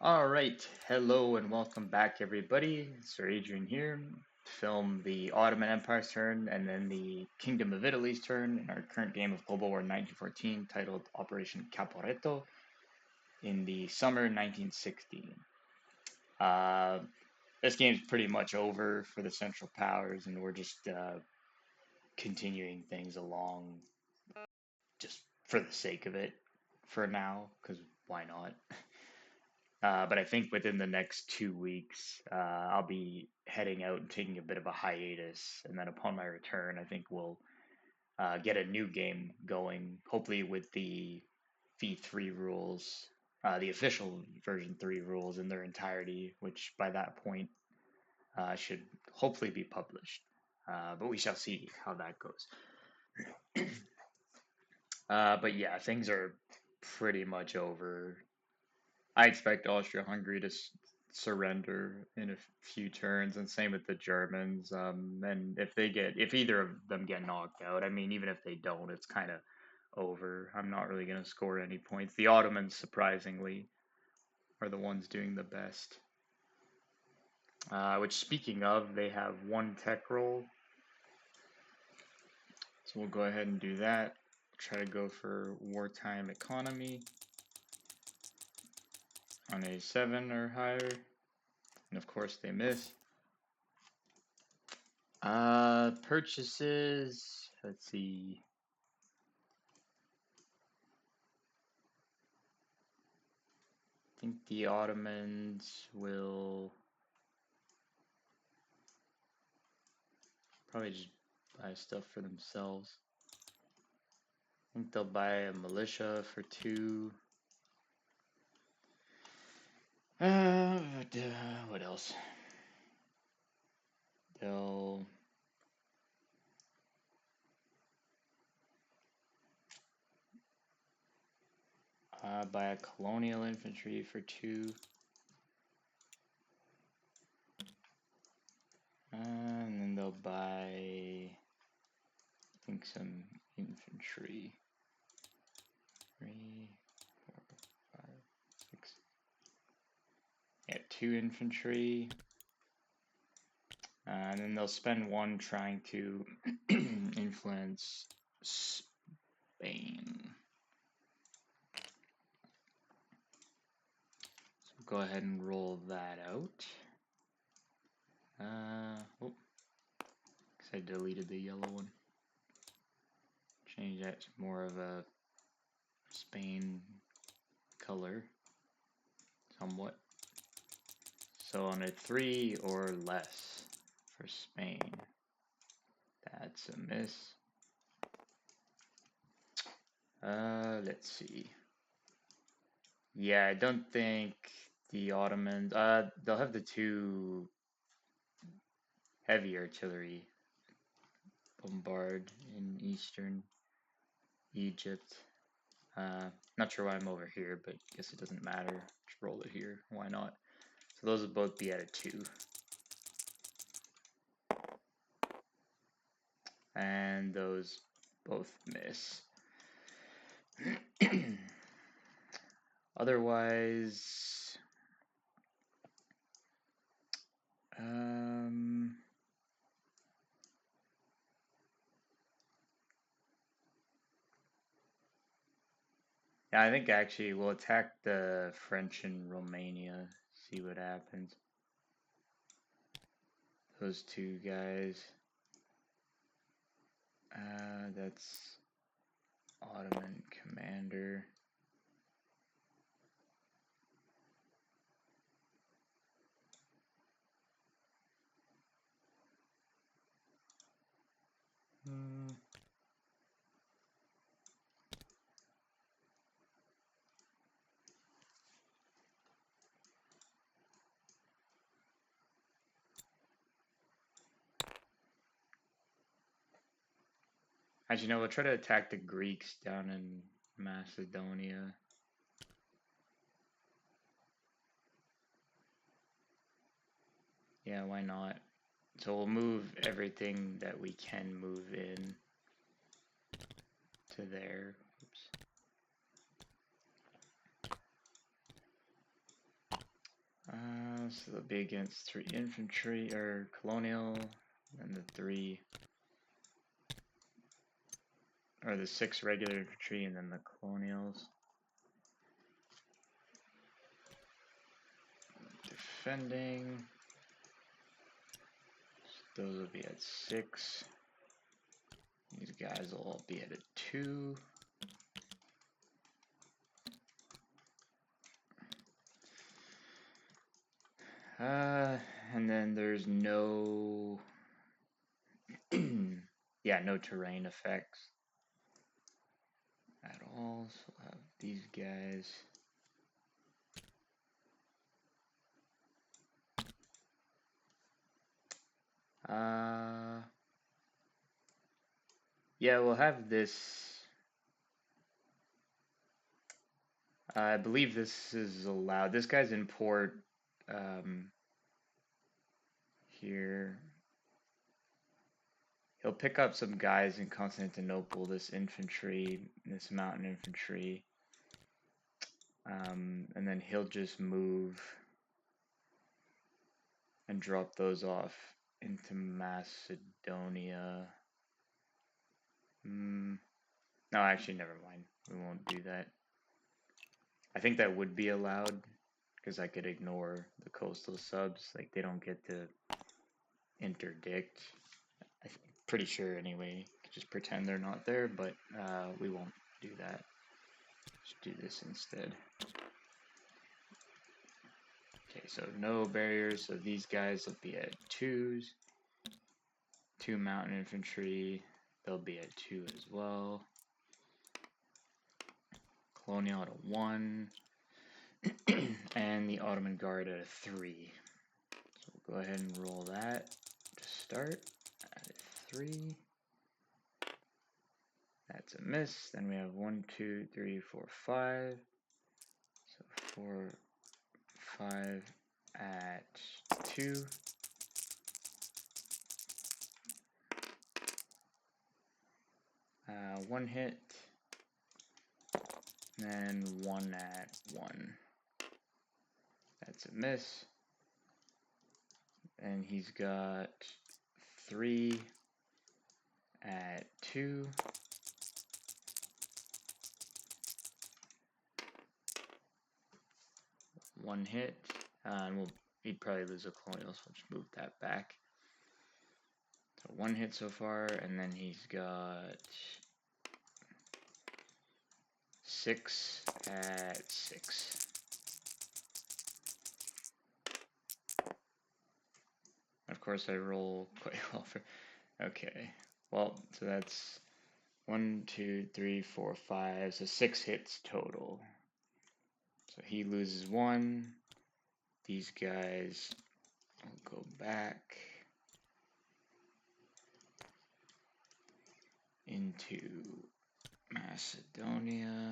Alright, hello and welcome back everybody. Sir Adrian here. Film the Ottoman Empire's turn and then the Kingdom of Italy's turn in our current game of Global War 1914 titled Operation Caporetto in the summer 1916. Uh, this game's pretty much over for the Central Powers and we're just continuing things along just for the sake of it for now, because why not? But I think within the next 2 weeks, I'll be heading out and taking a bit of a hiatus. And then upon my return, I think we'll get a new game going, hopefully with the V3 rules, the official version 3 rules in their entirety, which by that point should hopefully be published. But we shall see how that goes. But yeah, things are pretty much over. I expect Austria-Hungary to surrender in a few turns, and same with the Germans. And if either of them get knocked out, I mean, even if they don't, it's kind of over. I'm not really going to score any points. The Ottomans, surprisingly, are the ones doing the best. Which, speaking of, they have one tech roll, so we'll go ahead and do that. Try to go for wartime economy on a 7 or higher. And of course they miss. Purchases, let's see. I think the Ottomans will probably just buy stuff for themselves. I think they'll buy a militia for 2. What else? They'll buy a colonial infantry for 2. And then they'll buy, I think, some infantry. 3, 4, 5, 6. Yeah, 2 infantry. And then they'll spend 1 trying to influence Spain. So go ahead and roll that out. Oh, because I deleted the yellow one. Change that to more of a Spain color, somewhat. So on a 3 or less for Spain, that's a miss. Let's see. Yeah, I don't think the Ottomans, they'll have the 2 heavy artillery bombard in eastern Egypt. Not sure why I'm over here, but I guess it doesn't matter. Just roll it here. Why not? So those will both be at a 2. And those both miss. Otherwise, yeah, I think actually we'll attack the French in Romania, see what happens. Those 2 guys. That's Ottoman commander. Actually, no, we'll try to attack the Greeks down in Macedonia. Yeah, why not? So we'll move everything that we can move in to there. Oops. So they'll be against 3 infantry or colonial, and the 3 or the 6 regular infantry, and then the colonials. Defending. Those will be at 6. These guys will all be at a 2. And then there's no, yeah, no terrain effects at all. So we'll have these guys. Yeah, we'll have this. I believe this is allowed. This guy's in port here. He'll pick up some guys in Constantinople, this infantry, this mountain infantry. And then he'll just move and drop those off into Macedonia. No, actually, never mind. We won't do that. I think that would be allowed because I could ignore the coastal subs. Like, they don't get to interdict. I'm pretty sure anyway. Just pretend they're not there, but we won't do that. Just do this instead. Okay, so no barriers. So these guys will be at 2s. 2 mountain infantry. They'll be at 2 as well. Colonial at a 1. And the Ottoman Guard at a 3. So we'll go ahead and roll that to start at a 3. That's a miss. Then we have 1, 2, 3, 4, 5. So 4, 5 at 2. One hit. And 1 at 1. That's a miss. And he's got 3 at 2. One hit. And he'd probably lose a colonial, so we'll just move that back. So 1 hit so far, and then he's got 6 at 6. Of course, I roll quite well for. Okay, well, so that's 1, 2, 3, 4, 5. So 6 hits total. So he loses 1. These guys will go back into Macedonia.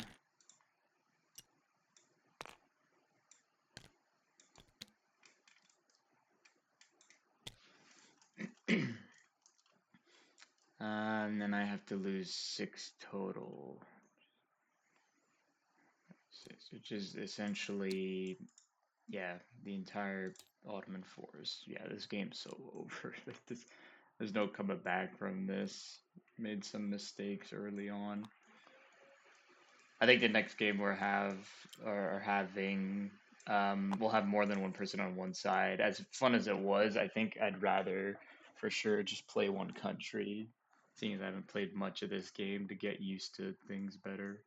And then I have to lose 6 total. 6, which is essentially, yeah, the entire Ottoman force. Yeah, this game's so over. There's no coming back from this. Made some mistakes early on. I think the next game we'll have more than one person on one side. As fun as it was, I think I'd rather for sure just play one country, seeing as I haven't played much of this game to get used to things better.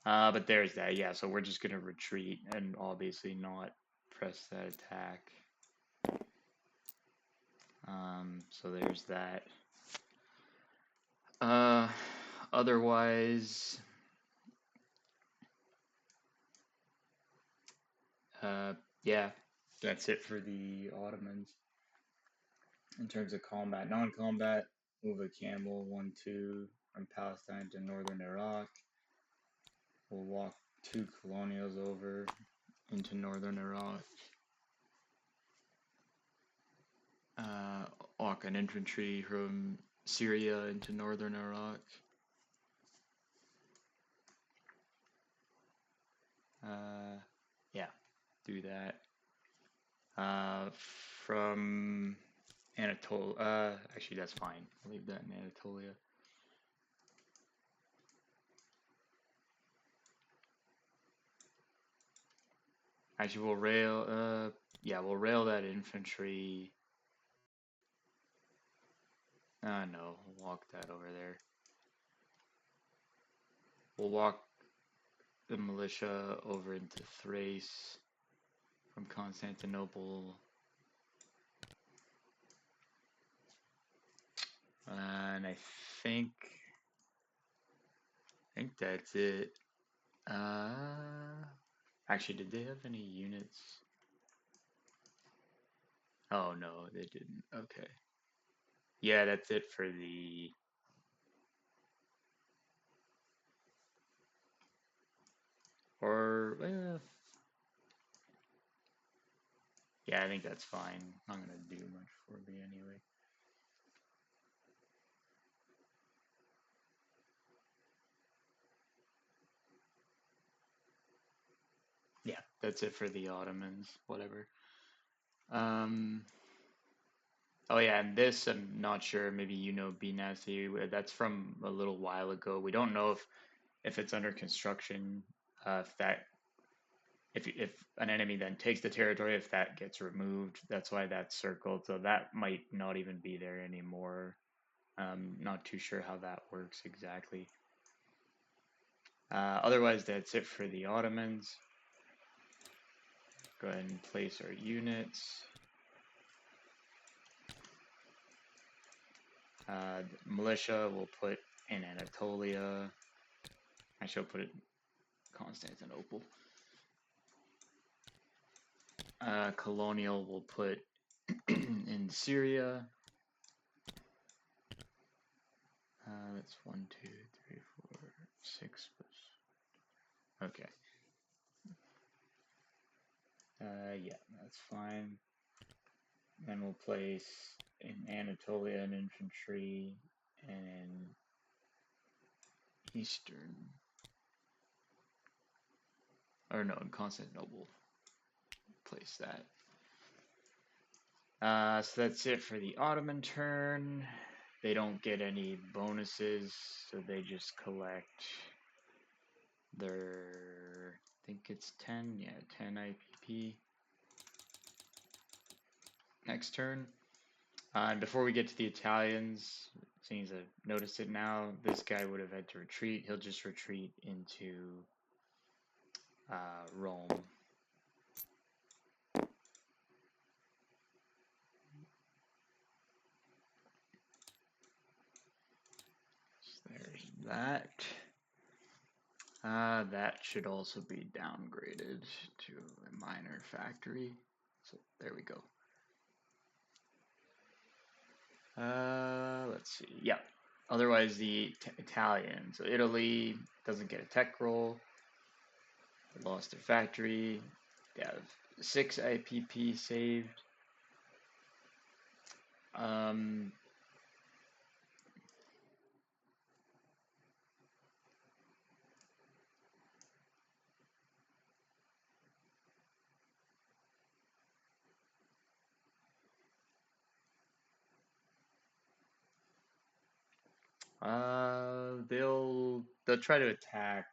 But there's that, yeah, so we're just gonna retreat and obviously not press that attack. So there's that. Otherwise, yeah, that's it for the Ottomans. In terms of combat, non-combat, move a camel 1, 2 from Palestine to northern Iraq. We'll walk 2 colonials over into northern Iraq. Walk an infantry from Syria into northern Iraq. Yeah, do that. Uh, from Anatolia. Actually, that's fine. I'll leave that in Anatolia. Actually, we'll rail. Yeah, we'll rail that infantry. No, we'll walk that over there. We'll walk the militia over into Thrace from Constantinople. And I think that's it. Actually, did they have any units? Oh no, they didn't. Okay. Yeah, that's it for the. Or yeah, I think that's fine. I'm not gonna do much for me anyway. Yeah, that's it for the Ottomans. Whatever. Um. Oh yeah, and this I'm not sure. Maybe you know B Nasty. That's from a little while ago. We don't know if it's under construction. If an enemy then takes the territory, if that gets removed, that's why that's circled. So that might not even be there anymore. Not too sure how that works exactly. Otherwise, that's it for the Ottomans. Go ahead and place our units. Militia we'll put in Anatolia. Actually, I'll put it in Constantinople. Colonial we'll put in Syria. That's 1, 2, 3, 4, 6. Okay. Yeah, that's fine. Then we'll place in Anatolia an infantry and Eastern, or no, in Constantinople. Place that. So that's it for the Ottoman turn. They don't get any bonuses, so they just collect their, I think it's 10, yeah, 10 IPP. Next turn. And before we get to the Italians, seeing as I've noticed it now, this guy would have had to retreat. He'll just retreat into Rome. So there's that. That should also be downgraded to a minor factory. So there we go. Let's see. Yeah. Otherwise, the Italian. So Italy doesn't get a tech roll. They lost their factory. They have 6 IPP saved. Um, they'll try to attack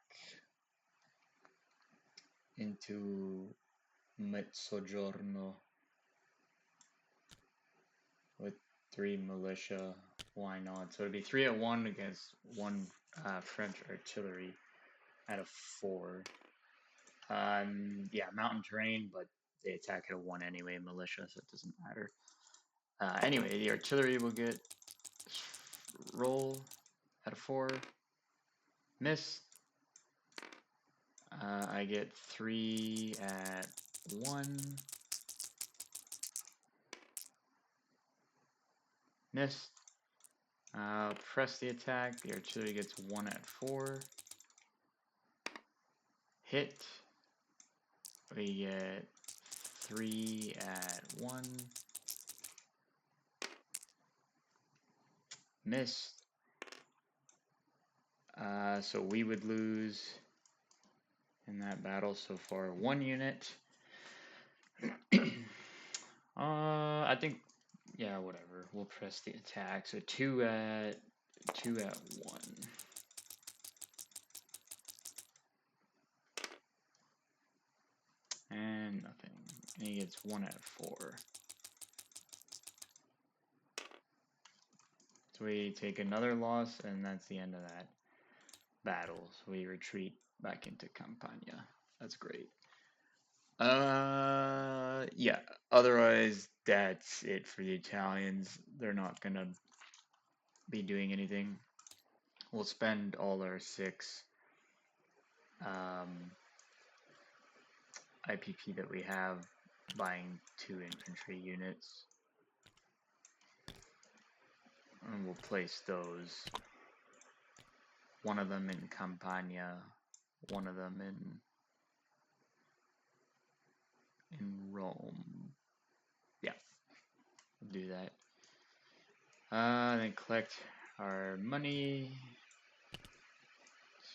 into Mezzogiorno with 3 militia. Why not? So it'd be 3 at 1 against 1 French artillery out of 4. Yeah, mountain terrain, but they attack at a 1 anyway, militia, so it doesn't matter. Anyway, the artillery will get roll out of 4. Miss. I get 3 at 1. Miss. Press the attack. The artillery gets 1 at 4. Hit. We get 3 at 1. Miss. So we would lose in that battle so far 1 unit. I think, yeah, whatever. We'll press the attack. So two at 1. And nothing. And he gets 1 at 4. So we take another loss, and that's the end of that battle. So we retreat back into Campania. That's great. Yeah. Otherwise, that's it for the Italians. They're not gonna be doing anything. We'll spend all our 6 um, IPP that we have buying 2 infantry units, and we'll place those. One of them in Campania, one of them in Rome. Yeah, we'll do that. Then collect our money.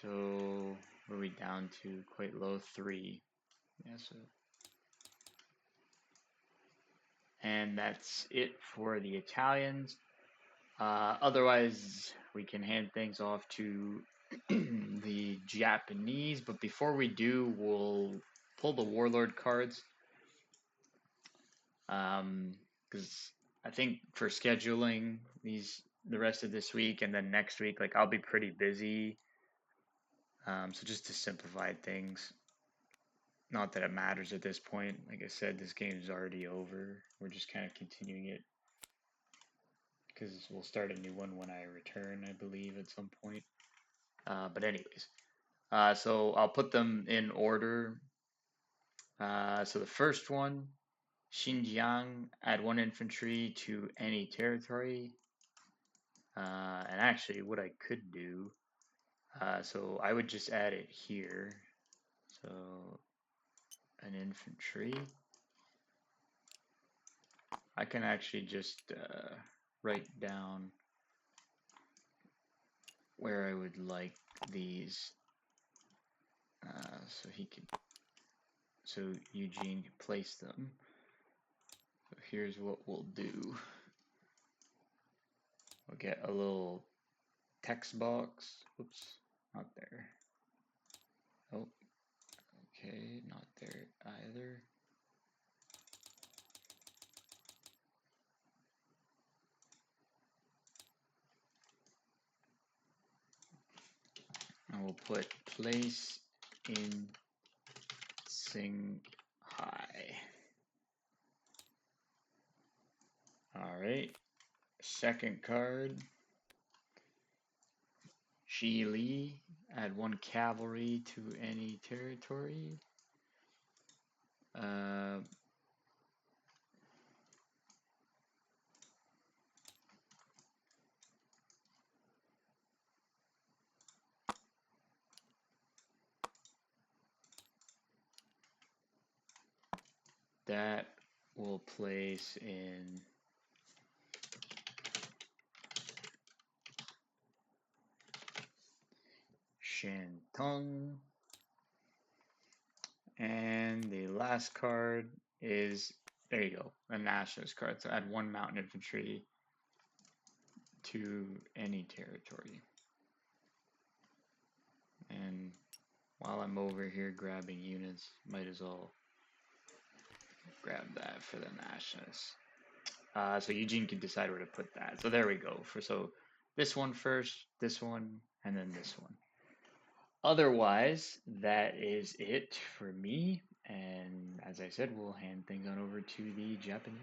So what are we down to? Quite low, 3. Yeah, so and that's it for the Italians. Otherwise, we can hand things off to the Japanese. But before we do, we'll pull the Warlord cards. Because I think for scheduling the rest of this week and then next week, like I'll be pretty busy. So just to simplify things, not that it matters at this point. Like I said, this game is already over. We're just kind of continuing it because we'll start a new one when I return, I believe, at some point. But anyways, so I'll put them in order. So the first one, Xinjiang, add 1 infantry to any territory. And actually, what I could do, so I would just add it here. So an infantry. I can actually just write down where I would like these, so Eugene can place them. So here's what we'll do. We'll get a little text box. Oops, not there. Oh, okay, not there either. And we'll put place in Shanghai. Alright, second card. Shi Li, add 1 cavalry to any territory. That will place in Shantung. And the last card is, there you go, a nationalist card. So add 1 mountain infantry to any territory. And while I'm over here grabbing units, might as well grab that for the nationalists. So Eugene can decide where to put that. So there we go. So this one first, this one, and then this one. Otherwise, that is it for me. And as I said, we'll hand things on over to the Japanese.